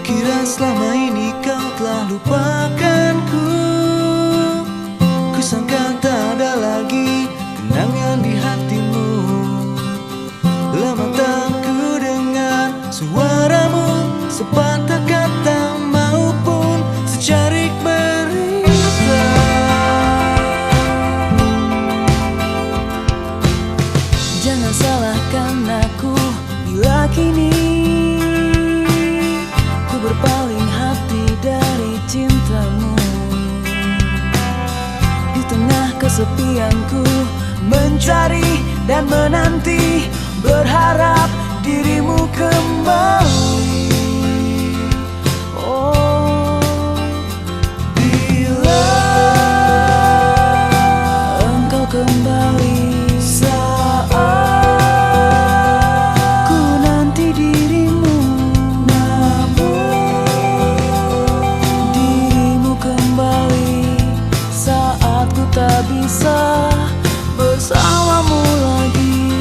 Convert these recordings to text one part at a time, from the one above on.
Kukira selama ini kau telah lupakanku. Kusangka tak ada lagi kenangan di hatimu. Lama tak ku dengar suaramu, sepatah kata maupun secarik berita. Jangan salahkan aku bila kini ku berpaling hati dari cintamu. Di tengah kesepianku mencari dan menanti, berharap dirimu kembali. Oh, bila engkau kembali, saat ku nanti dirimu. Namun dirimu kembali saat ku tak bisa bersamamu lagi.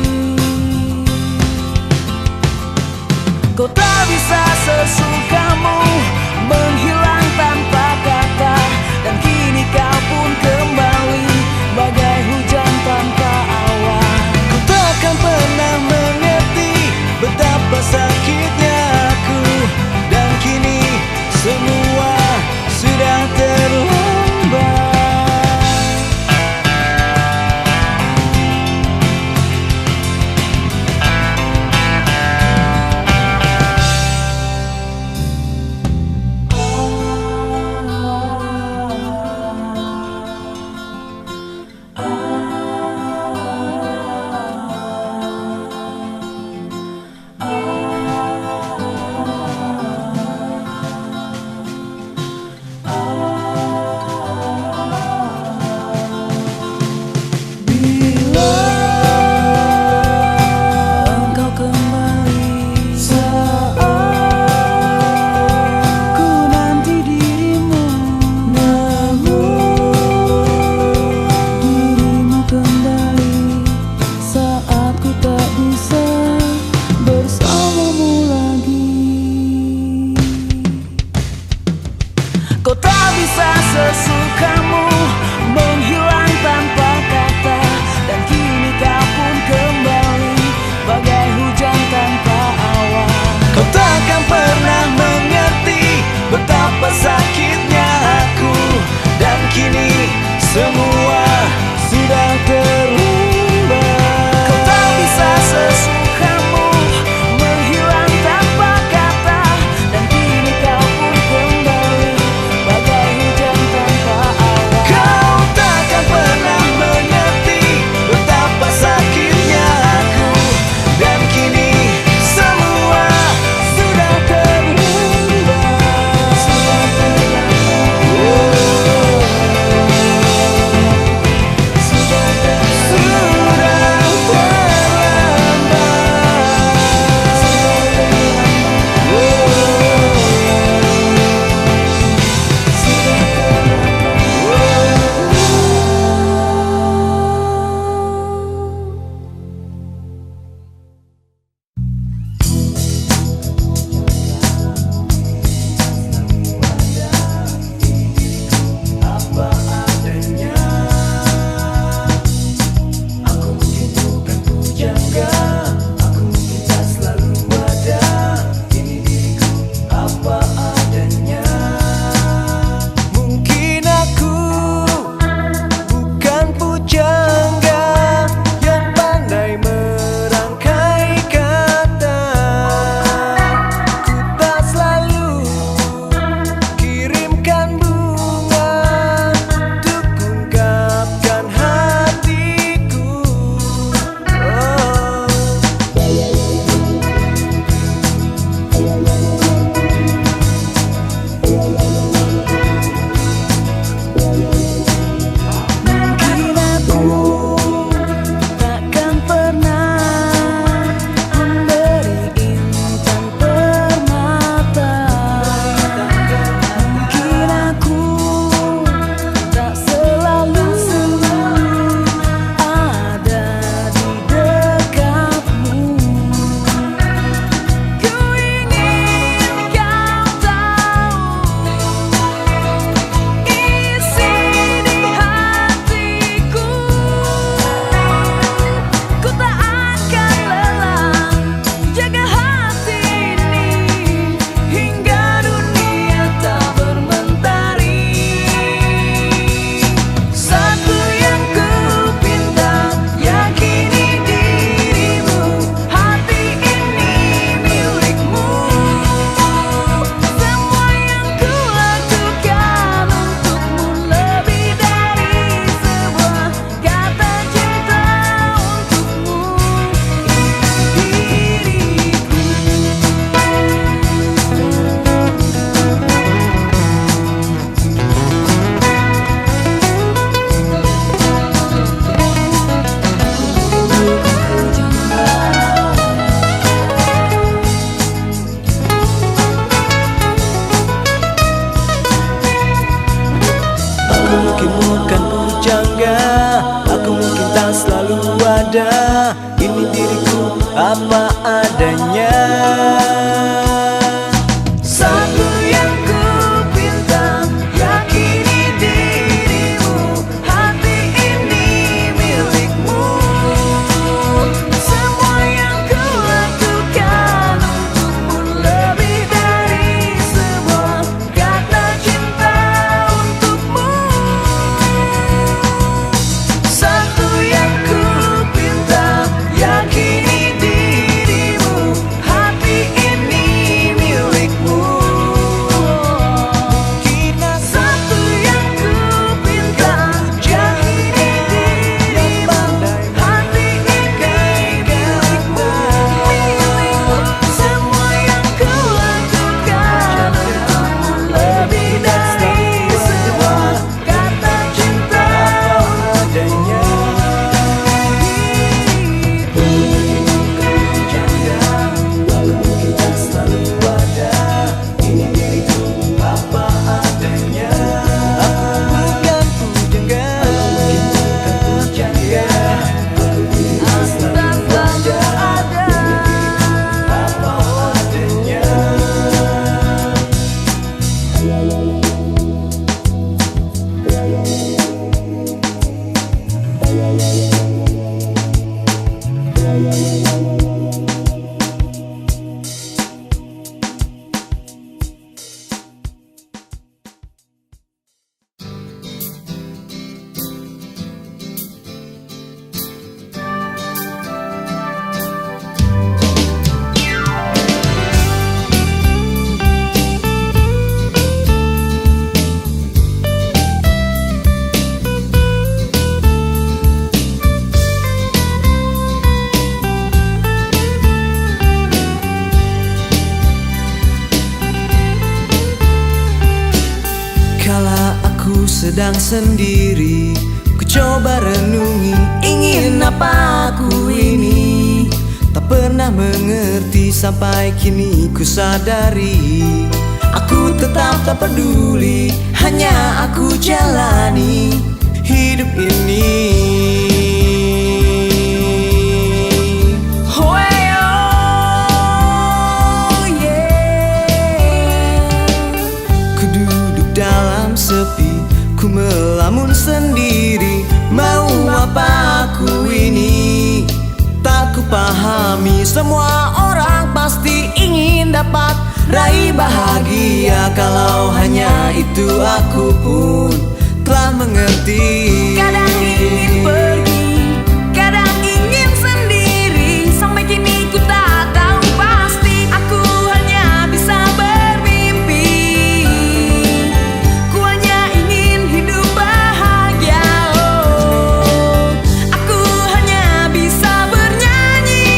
Kau tak bisa sesukamu menghilang tanpa kata, dan kini kau pun kembali bagai hujan tanpa awan. Kau takkan pernah mengerti betapa sakitnya aku, dan kini semua sudah terlambat. mungkin bukan pujangga, aku mungkin tak selalu ada. Ini diriku apa adanya. Satu yang ku pinta, yakini dirimu, hati ini milikmu. Semua yang ku lakukan untukmu lebih dari sebuah kata cinta untukmu. Satu yang ku pinta, yakini dirimu, hati ini milikmu. Satu yang ku pinta, yakini dirimu, hati ini milikmu. Semua yang ku lakukan untukmu lebih dari sebuah kata cinta adanya. Kala aku sedang sendiri, ku coba renungi, ingin apa aku ini. Tak pernah mengerti sampai kini ku sadari, aku tetap tak peduli, hanya aku jalani hidup ini. Ku melamun sendiri, mau apa aku ini? Tak ku pahami, semua orang pasti ingin dapat raih bahagia. Kalau hanya itu aku pun telah mengerti. Kadang ingin pergi, kadang ingin sendiri. Sampai kini ku tak tahu pasti, aku hanya bisa bermimpi. Ku hanya ingin hidup bahagia, oh. Aku hanya bisa bernyanyi.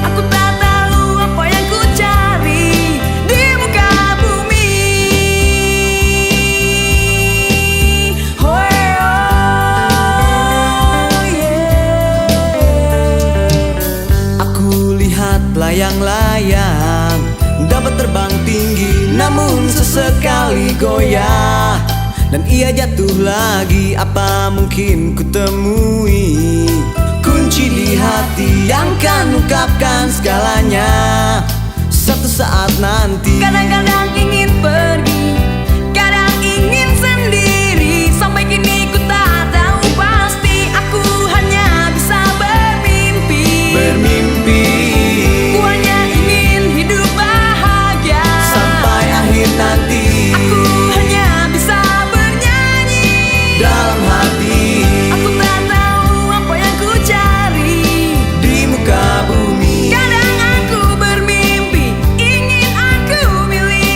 Aku tak tahu apa yang ku cari di muka bumi. Oh, yeah. Aku lihat layang-layang dapat terbang tinggi, namun sesekali goyah dan ia jatuh lagi. Apa mungkin ku temui kunci di hati yang kan ungkapkan segalanya satu saat nanti. Kadang-kadang ingin pergi, kadang ingin sendiri. Sampai kini ku tak tahu pasti, aku hanya bisa bermimpi. Ku hanya ingin hidup bahagia Sampai akhir nanti, aku hanya bisa bernyanyi dalam hati Aku tak tahu apa yang ku cari di muka bumi. Kadang aku bermimpi, ingin aku miliki.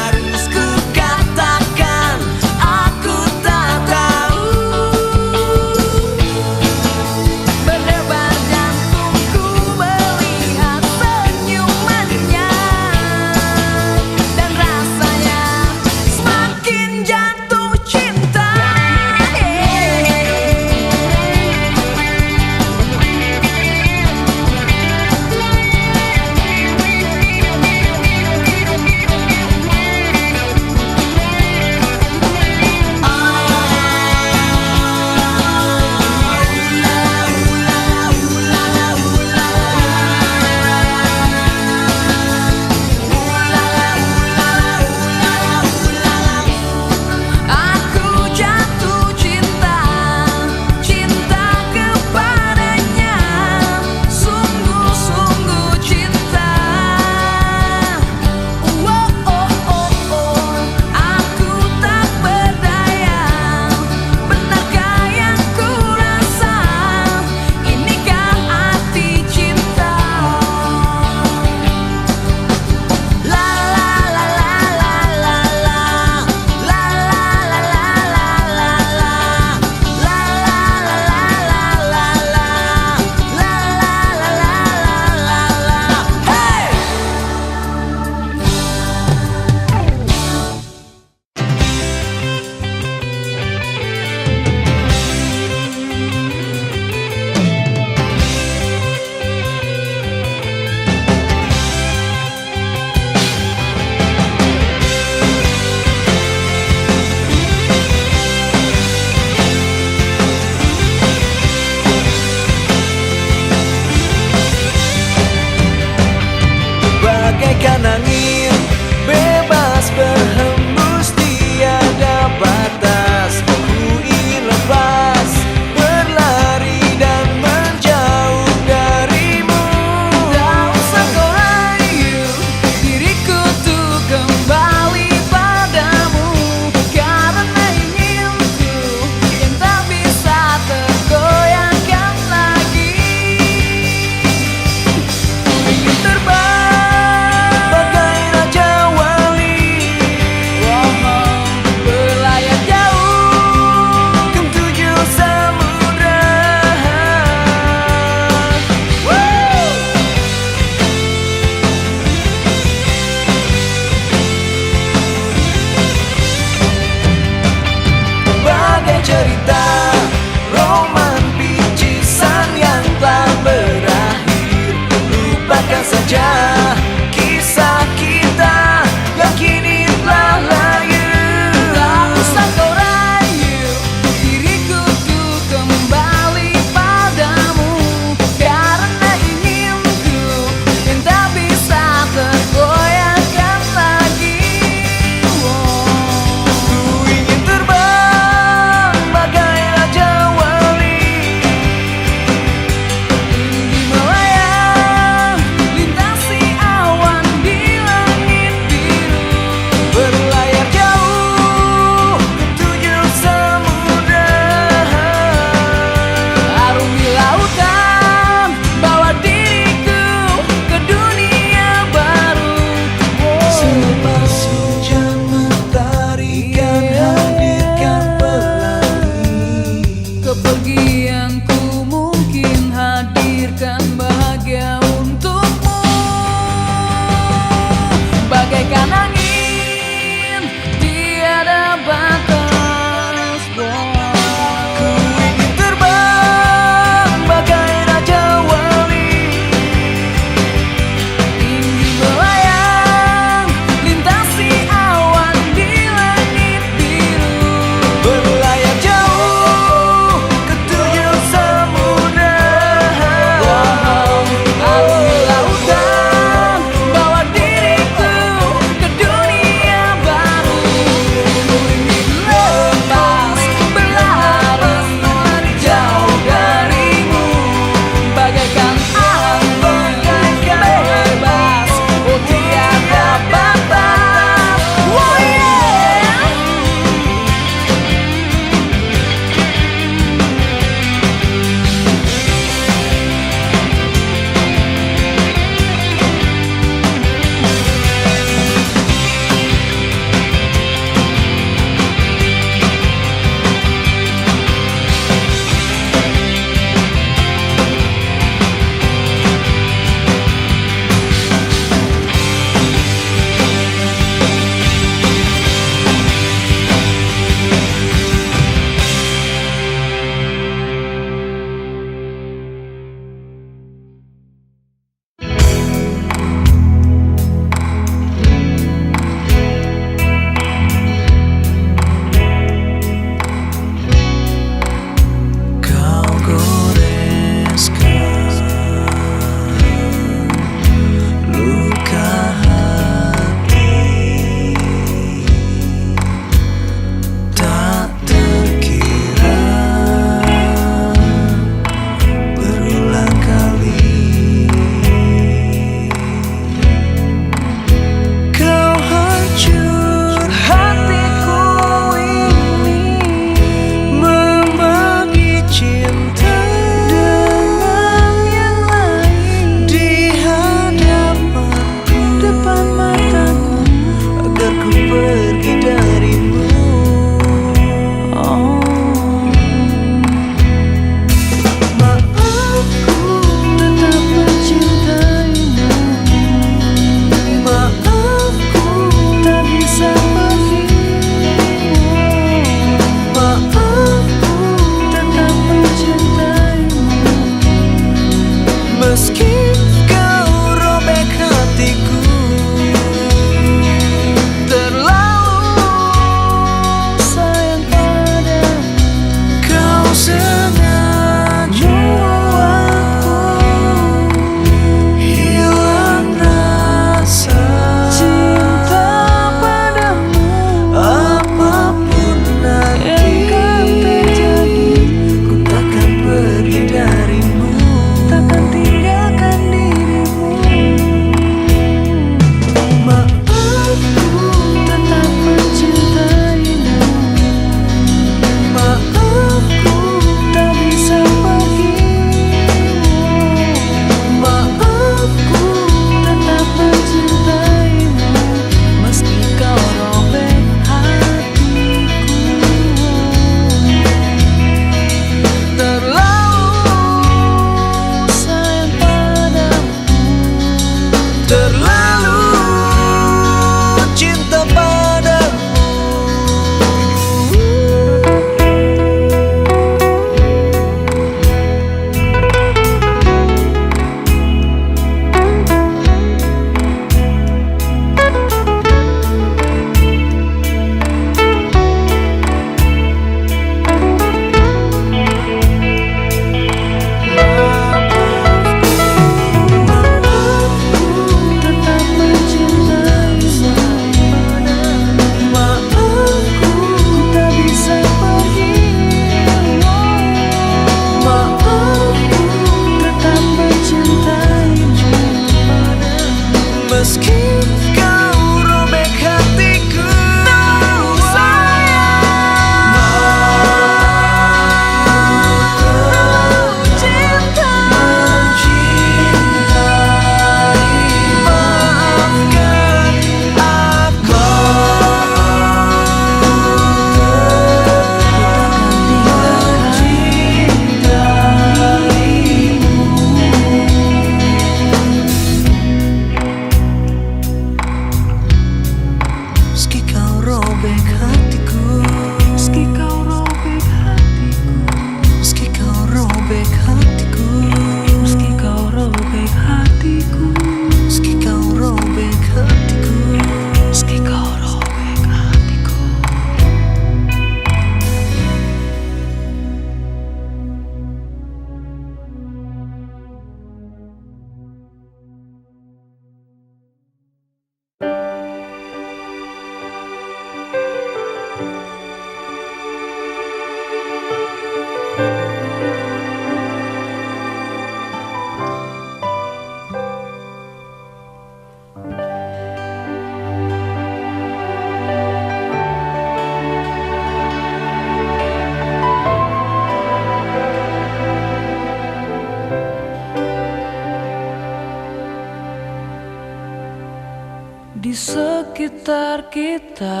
Di sekitar kita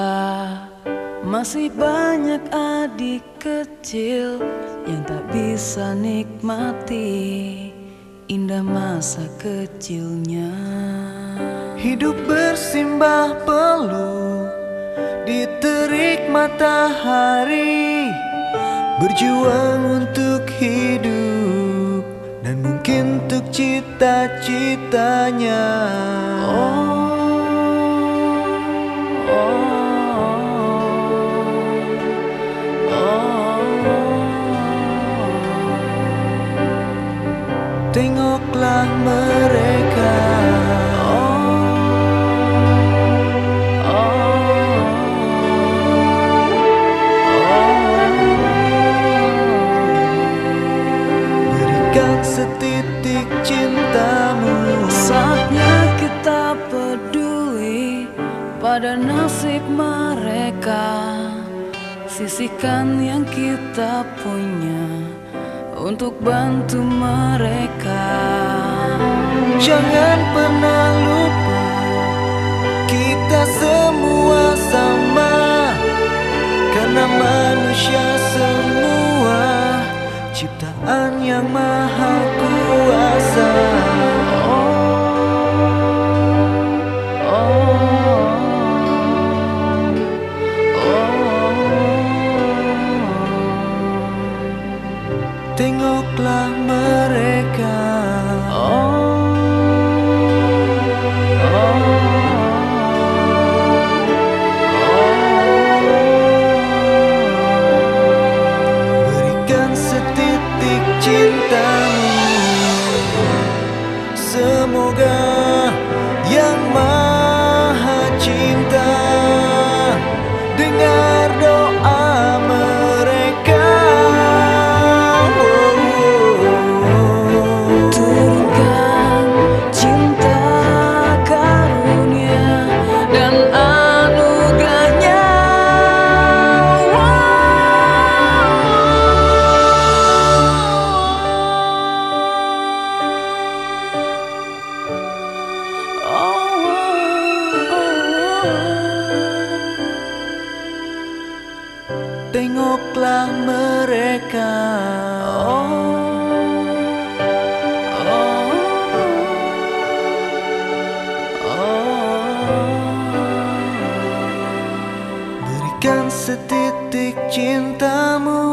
masih banyak adik kecil yang tak bisa nikmati indah masa kecilnya. Hidup bersimbah peluh di terik matahari, berjuang untuk hidup dan mungkin untuk cita-citanya. Tengoklah mereka, berikan setitik cintamu. Saatnya kita peduli pada nasib mereka. Sisihkan yang kita punya untuk bantu mereka. Jangan pernah lupa, kita semua sama, karena manusia semua ciptaan yang maha kuasa. Tengoklah mereka, berikan setitik cintamu. Semoga yang maha cinta dengar doa mereka. Turunkan cinta karunia dan anugerahnya. Tengoklah mereka, berikan setitik cintamu.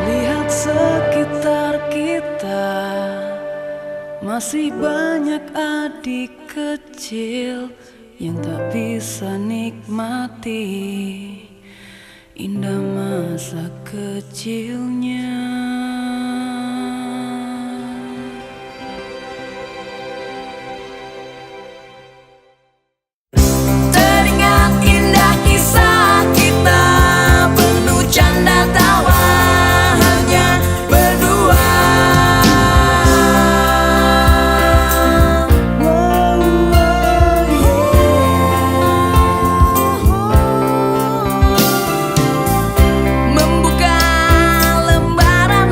Lihat sekitar kita, masih banyak adik kecil yang tak bisa nikmati indah masa kecilnya. Teringat indah kisah kita, penuh canda tawa, hanya berdua. Membuka lembaran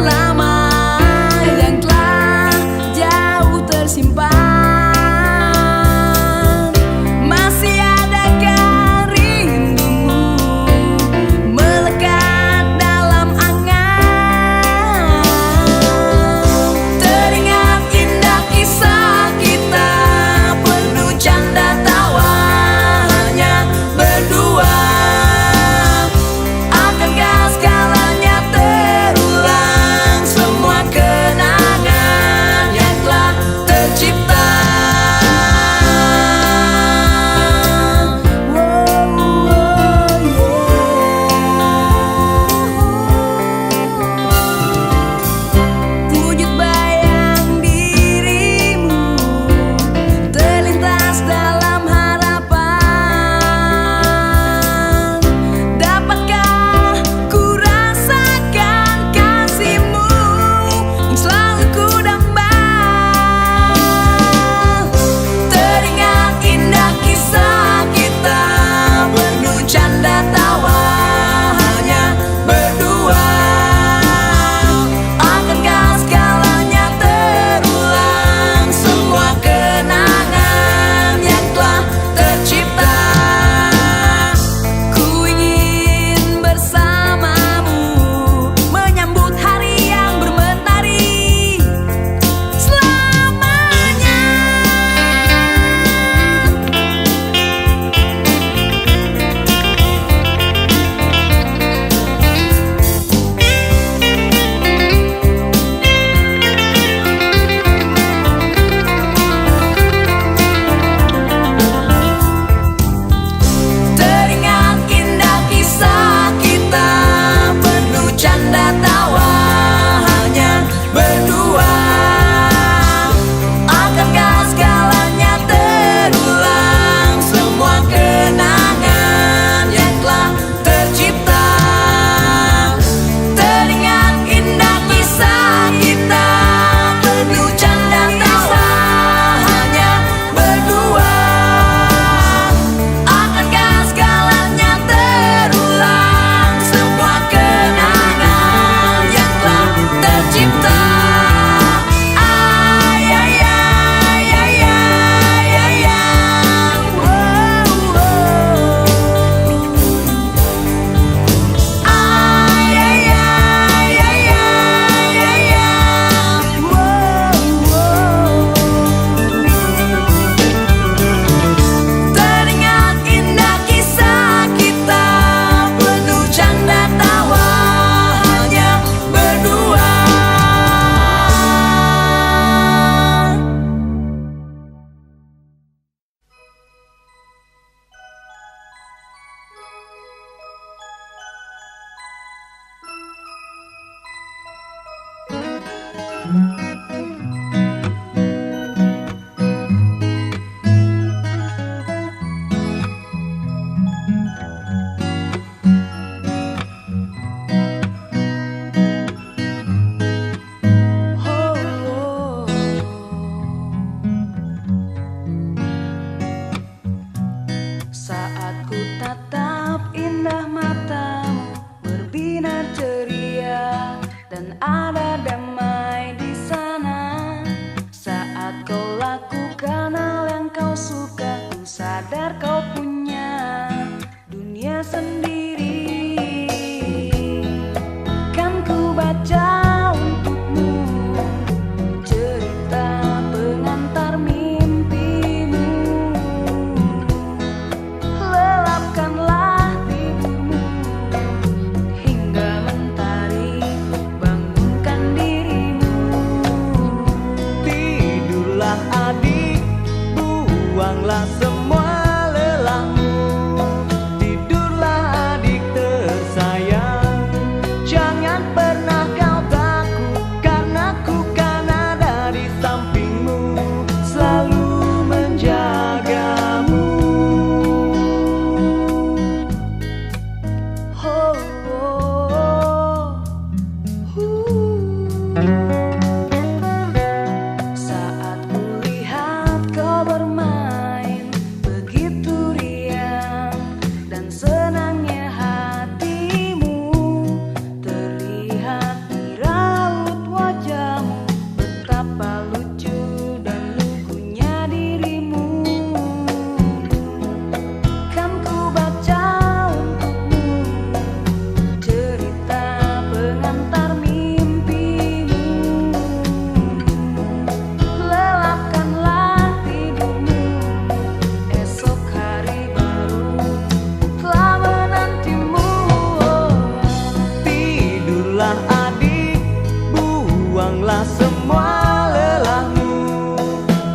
Buanglah semua lelahmu,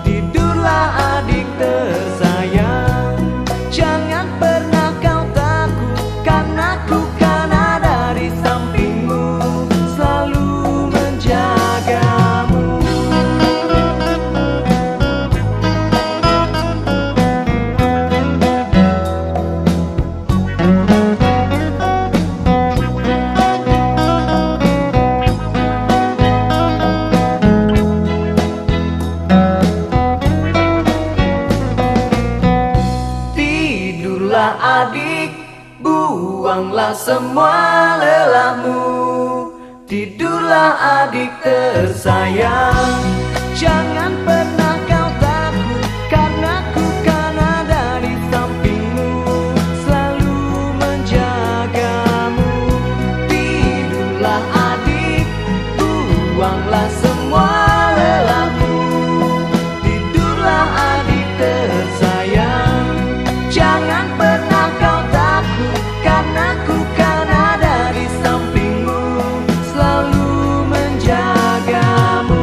tidurlah adik tersayang. Jangan pernah kau takut, karena ku kan ada di sampingmu, selalu menjagamu. Tidurlah adik, buanglah semua lelahmu, tidurlah adik tersayang. Jangan pernah kau takut, karena ku kan ada di sampingmu, selalu menjagamu. Tidurlah adik, buanglah semua lelahmu, tidurlah adik tersayang. Jangan pernah kau takut, karena ku kan ada di sampingmu, selalu menjagamu.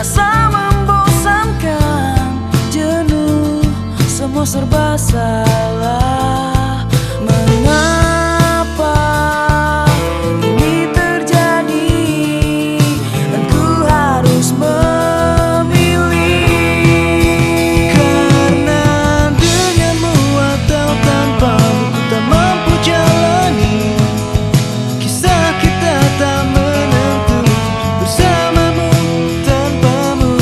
terasa membosankan, jenuh, semua serba salah. Mengapa ini terjadi dan ku harus memilih? Karena denganmu atau tanpamu ku tak mampu jalani. Kisah kita tak menentu, bersamamu tanpamu.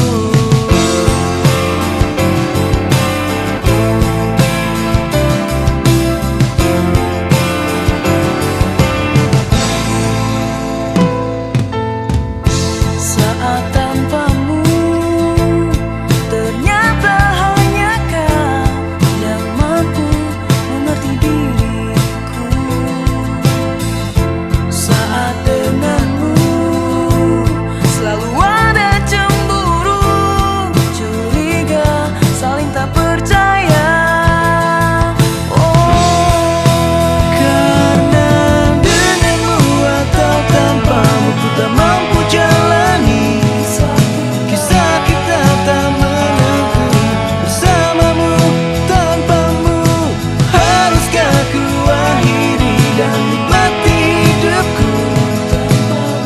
Saat tanpamu ternyata hanya kau yang mampu mengerti diriku. Saat denganmu selalu ada cemburu, curiga, saling tak percaya. Karena denganmu atau tanpamu ku tak mampu jalani. Kisah kita tak menentu, bersamamu tanpamu. Haruskah ku akhiri dan nikmati hidupku,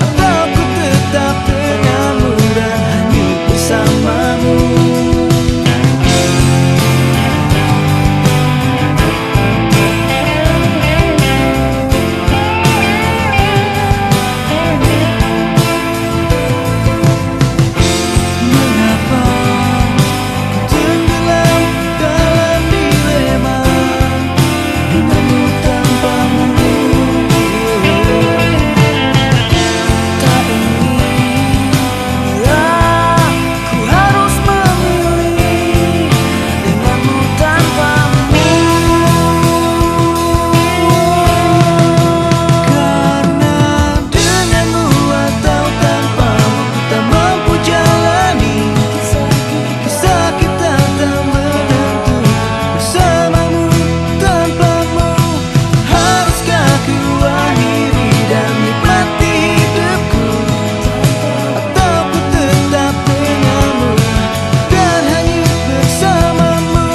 atau ku tetap denganmu dan hanyut bersamamu? Mengapa tenggelam dalam dilema, denganmu tanpamu? Tak ingin bila ku harus memilih denganmu tanpamu. Karena denganmu atau tanpamu ku tak mampu jalani. Kisah kita tak menentu, bersamamu tanpamu. Haruskah ku akhiri dan nikmati hidupku, atau ku tetap denganmu dan hanyut bersamamu?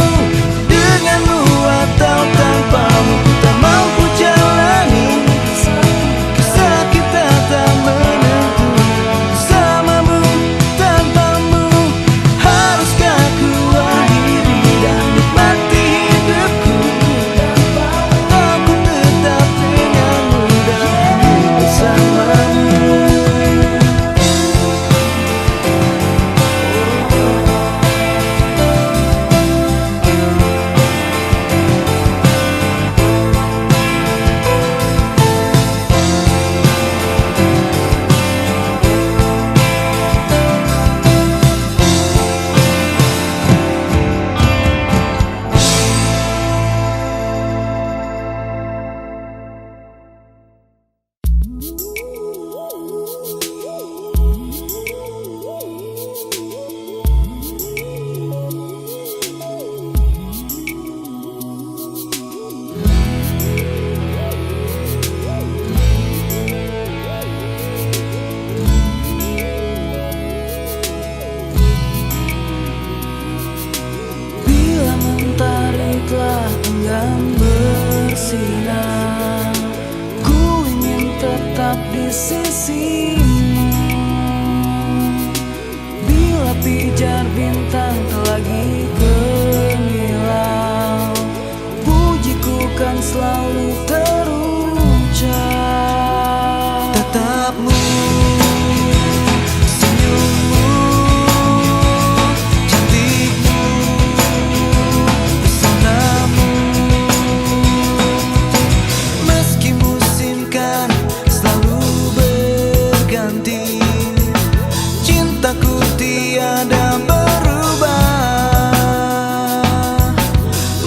Denganmu atau tanpamu ku tak mampu jalani. Kisah kita tak menentu, bersamamu tanpamu. Haruskah ku akhiri dan nikmati hidupku, atau ku tetap denganmu dan hanyut bersamamu? Bila mentari telah enggan bersinar, ku ingin tetap di sisimu. Bila pijar bintang lagi gemilang, pujiku kan selalu terucap. Tatapmu, senyummu, cantikmu, pesonamu. Meski musim kan selalu berganti, cintaku tiada berubah.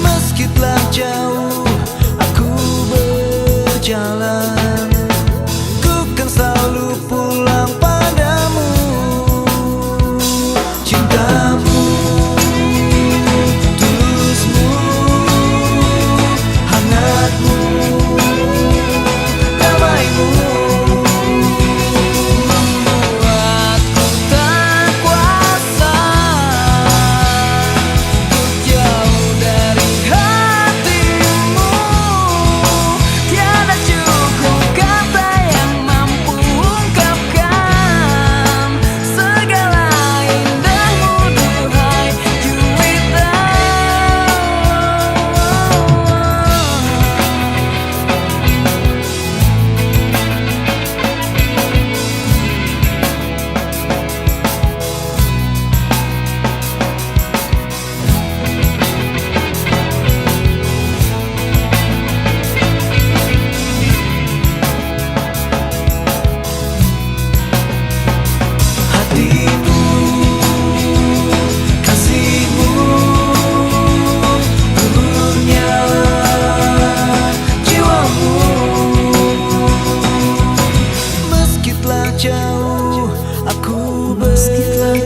Meski telah jauh aku berjalan, ku kan selalu pulang padamu. Cintamu, tulusmu, hangatmu, damaimu, Membuatku tak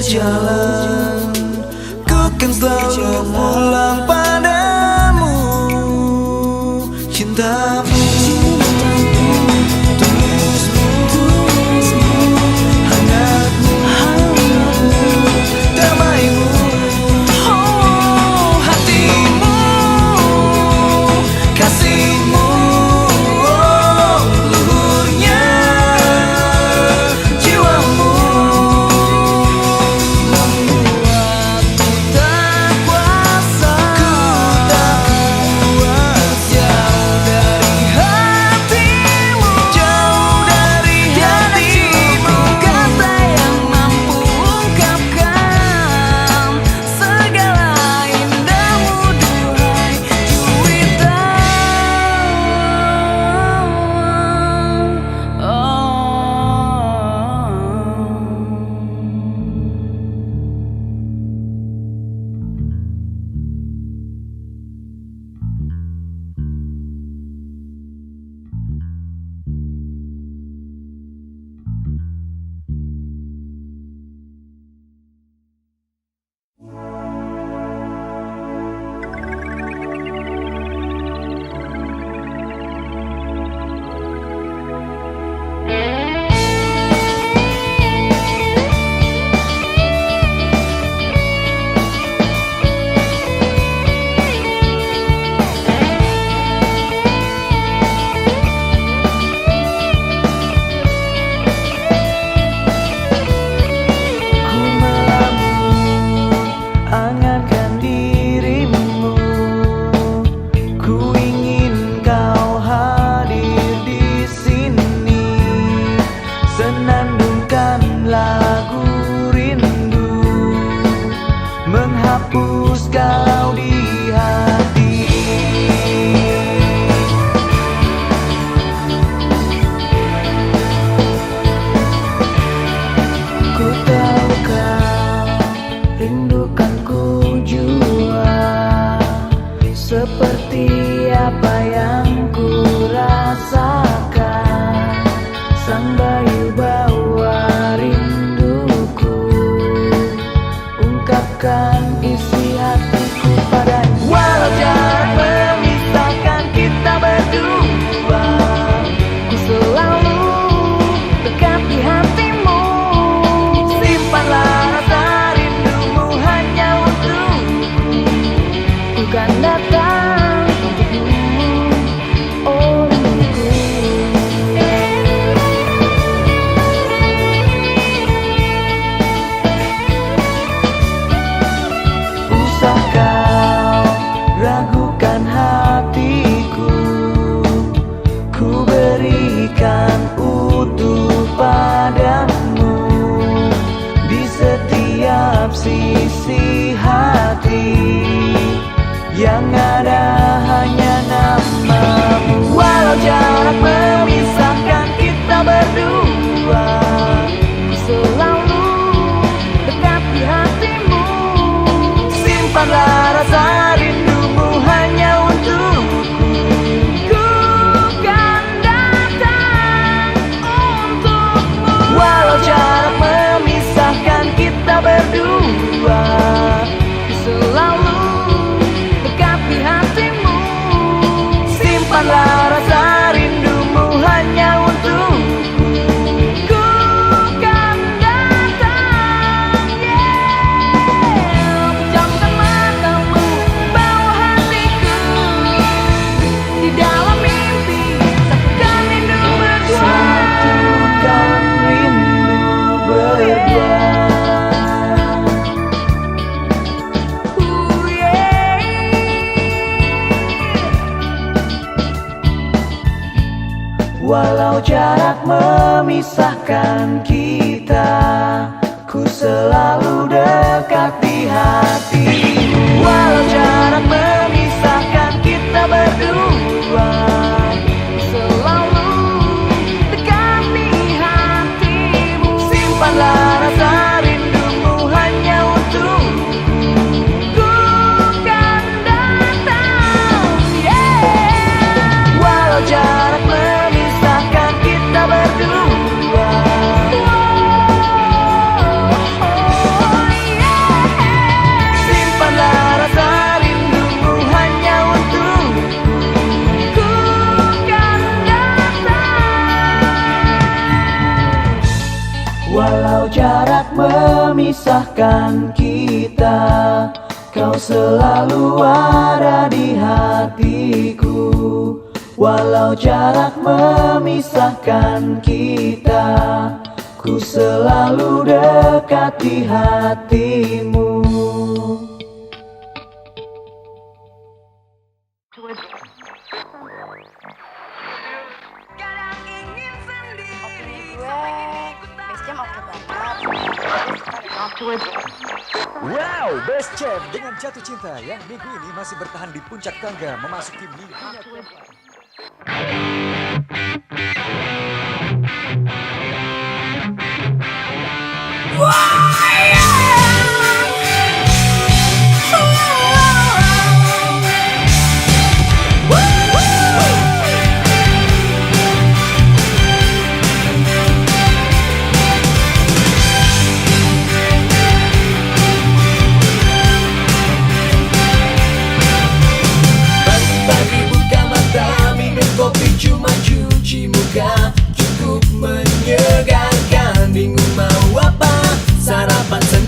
berjalan, ku kan selalu pulang padamu. Cintamu menghapus kau di hati. Ku tahu kau rindukanku jua, seperti apa yang ku rasakan. Sang bayu bawa rinduku, ungkapkan isi hatiku padanya. Walau jarak memisahkan kita berdua, ku selalu dekat di hatimu. Simpanlah rasa rindumu hanya untukku, ku kan datang untukmu, oh rinduku. Usah kau ragukan hatiku, ku berikan utuh padamu. Di setiap sisi hati yang ada hanya namamu. Walau jarak memisahkan kita berdua, ku selalu dekat di hatimu. Simpanlah rasa rindumu hanya untukku, ku kan datang untukmu. Walau jarak memisahkan kita berdua, ku selalu dekat di hatimu. Simpanlah rasa rindumu hanya untukku, ku kan datang. Pejamkan matamu, bawa hatiku di dalam mimpi, satukan rindu berdua. Satukan rindu berdua. Walau jarak memisahkan kita, ku selalu dekat di hatimu. Walau jarak memisahkan kita berdua, ku selalu dekat di hatimu. Simpanlah rasa rindumu hanya untukku, ku kan datang. Walau jarak memisahkan kita berdua, memisahkan kita. Kau selalu ada di hatiku, walau jarak memisahkan kita. Ku selalu dekat di hatimu. Kadang ingin sendiri. Basecamp oke banget. Wow, Best Jam dengan Jatuh Cinta yang minggu ini masih bertahan di puncak tangga memasuki minggunya keempat. Pagi-pagi buka mata, minum kopi cuma cuci muka, cukup menyegarkan. Bingung mau apa, sarapan sendiri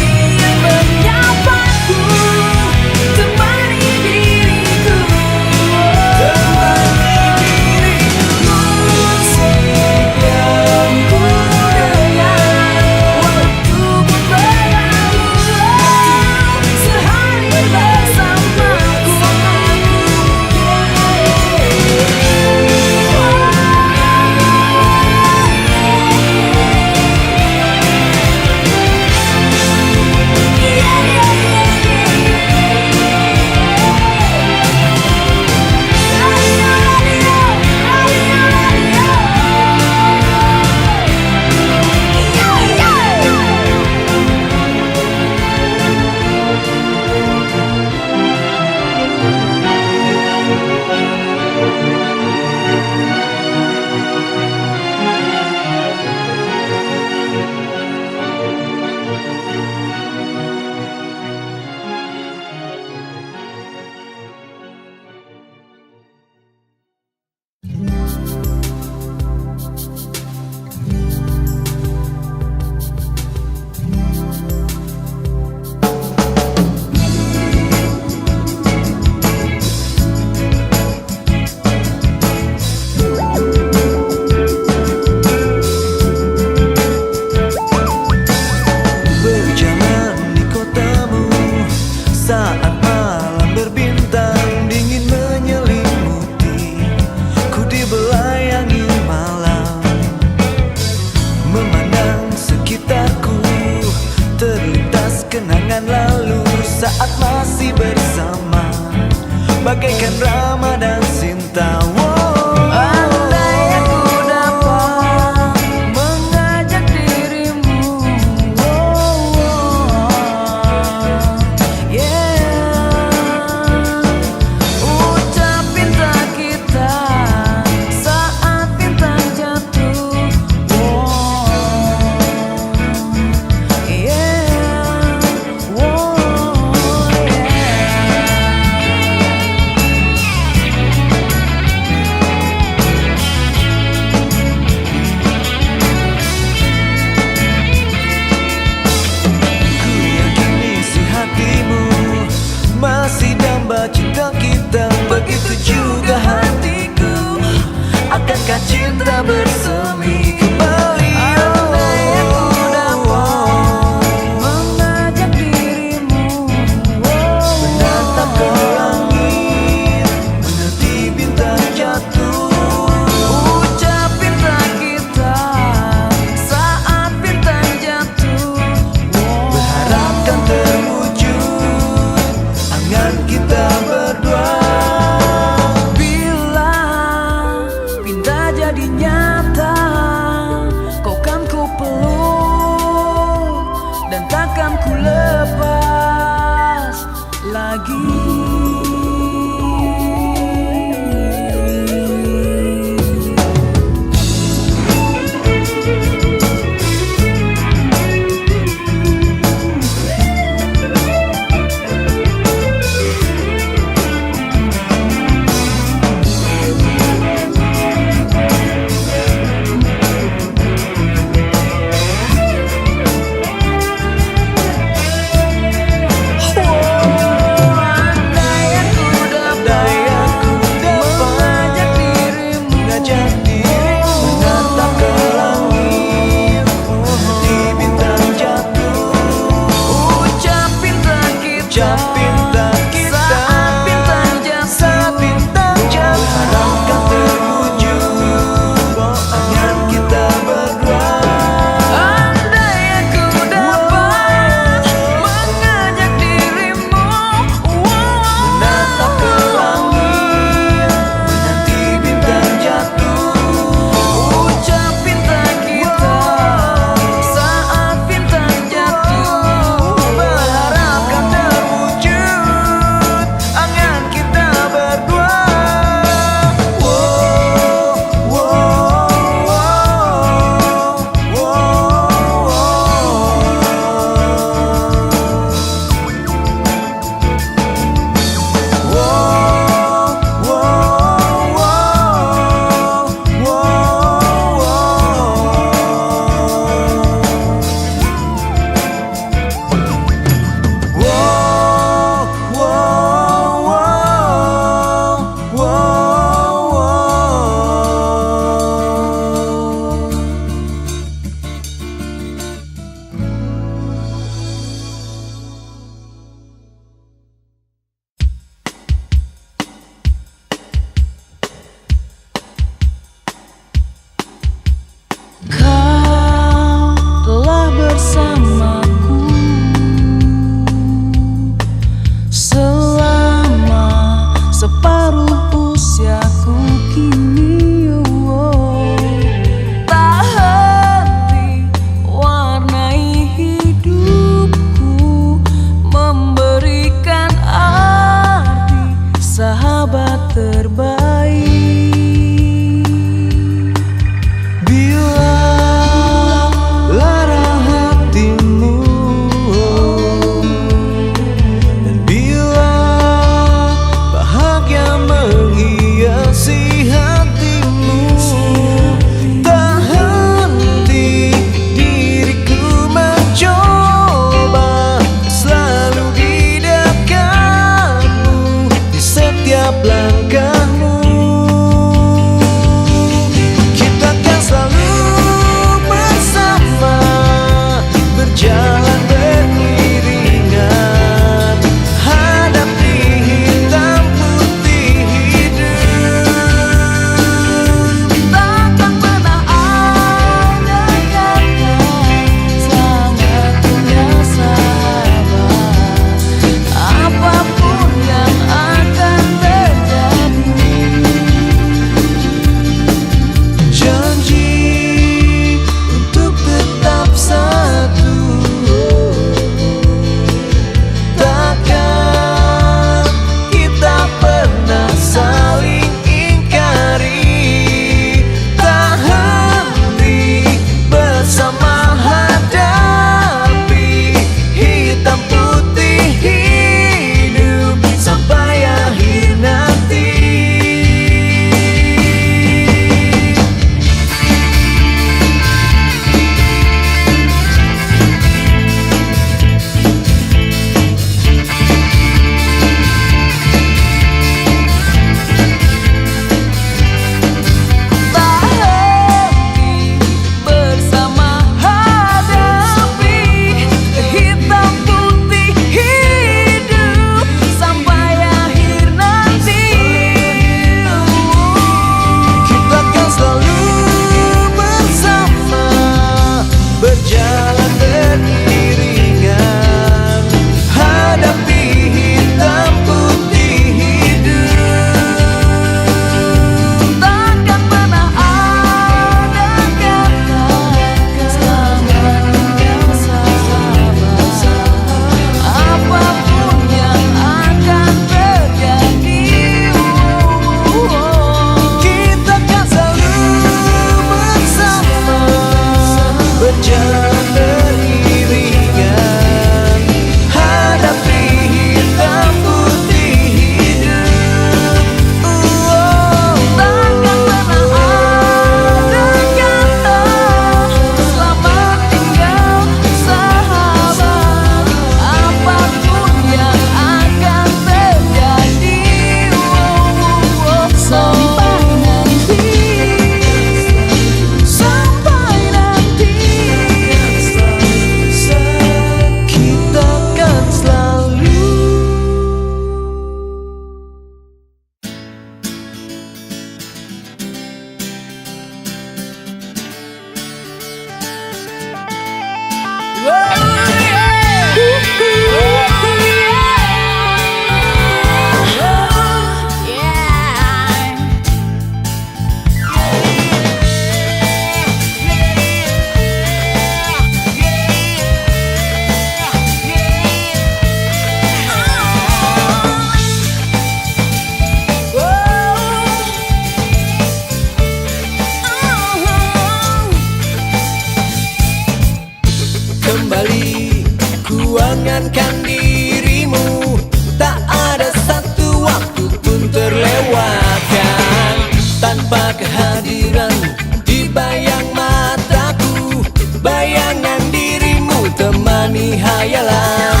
tanpa kehadiran di bayang mataku. Bayangan dirimu temani hayalan.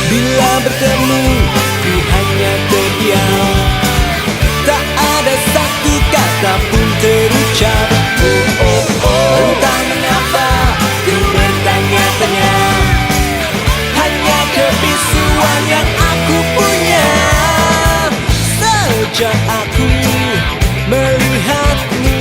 Bila bertemu ku hanya terdiam, tak ada satu kata pun terucap. Oh oh oh, entah mengapa ku bertanya-tanya, hanya kebisuan yang aku punya. Sejak aku melihatmu,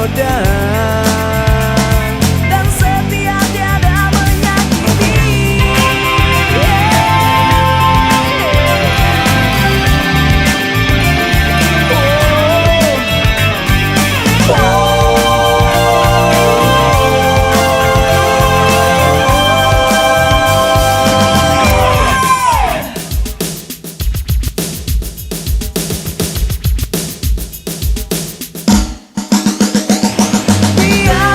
menggoda dan setia tiada menyakiti. Biar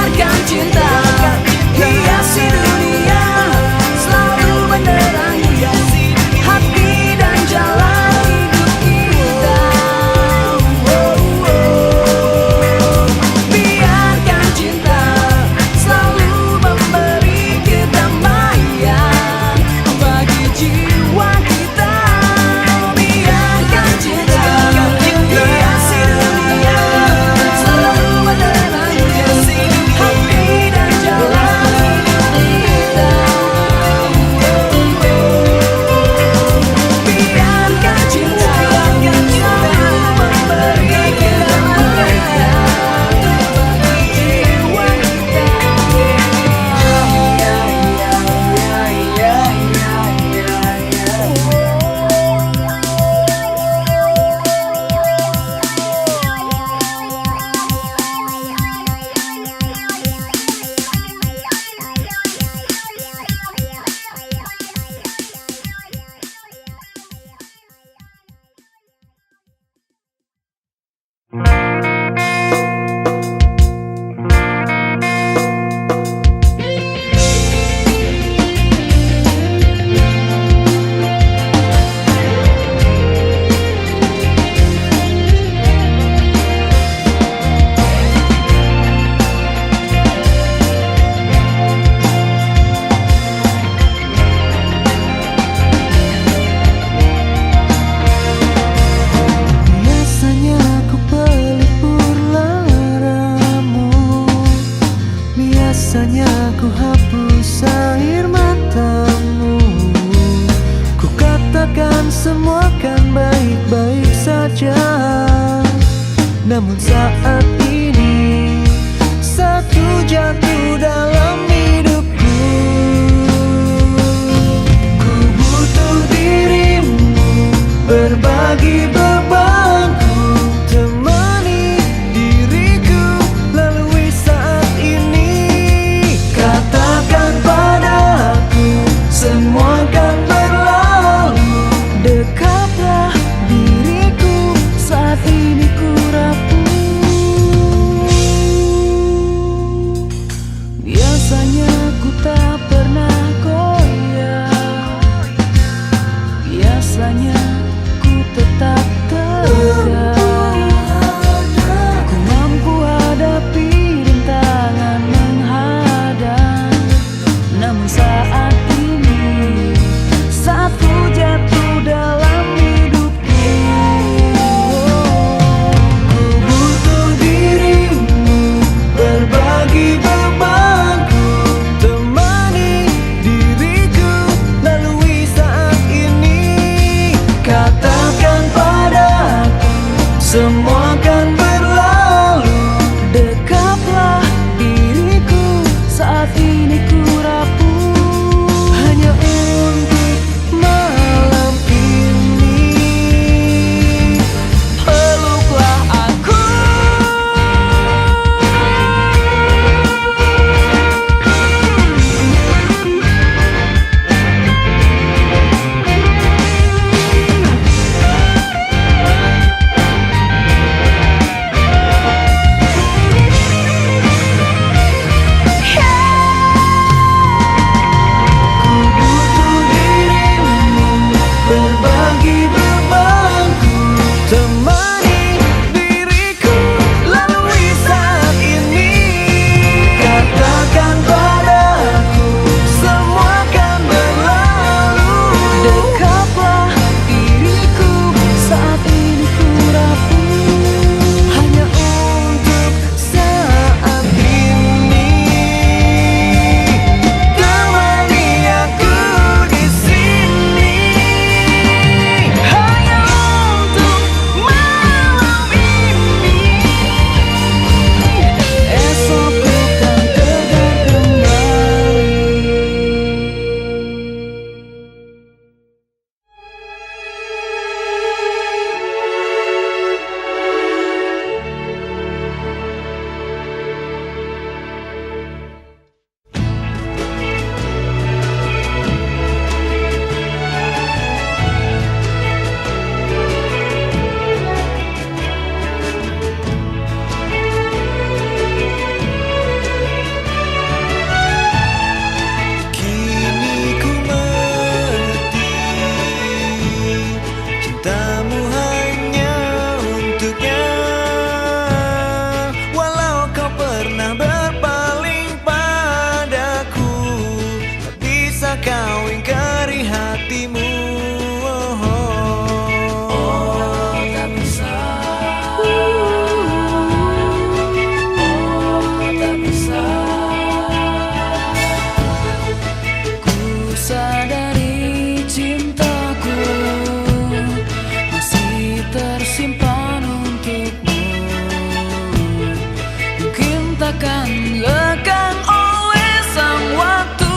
akan lekang oleh sang waktu,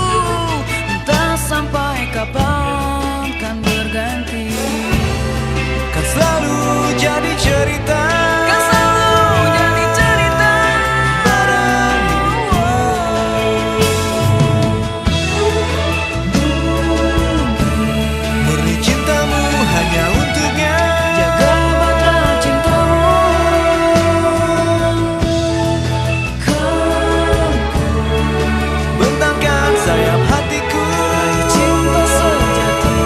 entah sampai kapan kan berganti. Kan selalu jadi cerita, Kan selalu jadi cerita barang murni cintamu hanya untuknya. jaga bahtera cintamu. Bentangkan sayap hatiku, Cinta sejati.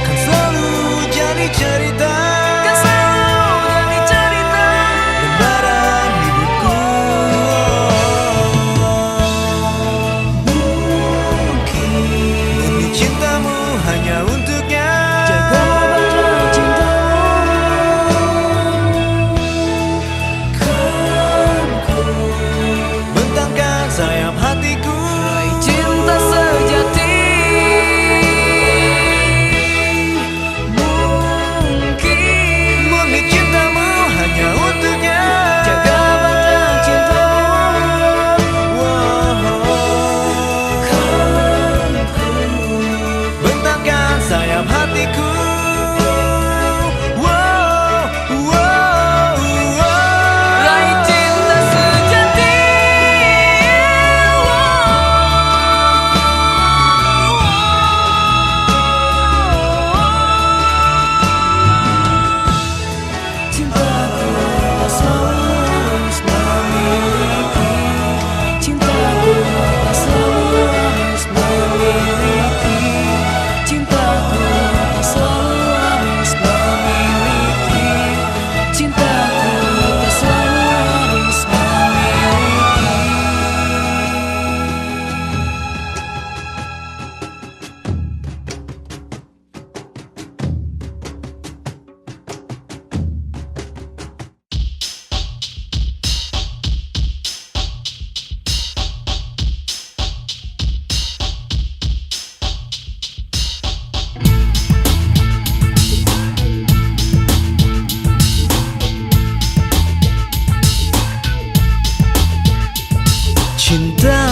kan selalu jadi cerita, Kan selalu jadi cerita lembaran hidupku. Murni cintamu hanya untuknya. jaga bahtera cintamu. Bentangkan sayap hatiku, Cinta sejati. Mungkin murni cintamu hanya untuknya. jaga bahtera cintamu. Bentangkan sayap hatiku. Raih cinta sejati. Cintaku tak selalu harus memiliki. Cintaku tak selalu harus memiliki. Cintaku tak selalu harus memiliki. Cintaku tak selalu harus memiliki. Cinta,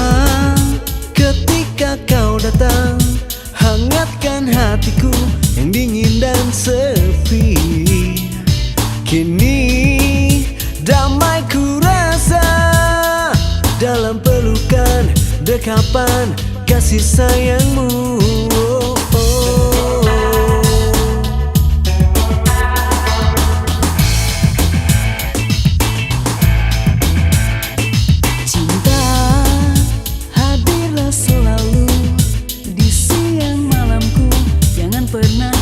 ketika kau datang, hangatkan hatiku yang dingin dan sepi. Kini damai ku rasa dalam pelukan dekapan kasih sayangmu. Cinta, hadirlah selalu di siang malamku. Jangan pernah